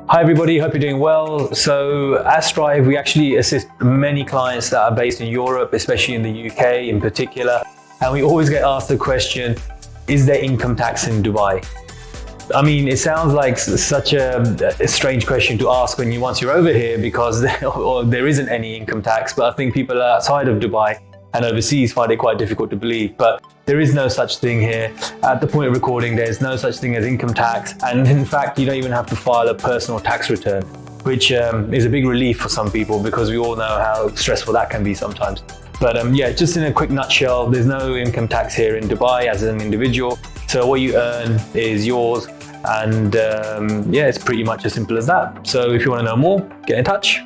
Hi everybody, hope you're doing well. So at Strive, we actually assist many clients that are based in Europe, especially in the UK in particular. And we always get asked the question, is there income tax in Dubai? I mean, it sounds like such a strange question to ask once you're over here, because there isn't any income tax. But I think people outside of Dubai and overseas find it quite difficult to believe. But there is no such thing here. At the point of recording, there's no such thing as income tax. And in fact, you don't even have to file a personal tax return, which is a big relief for some people, because we all know how stressful that can be sometimes. But yeah, just in a quick nutshell, there's no income tax here in Dubai as an individual. So what you earn is yours. And yeah, it's pretty much as simple as that. So if you want to know more, get in touch.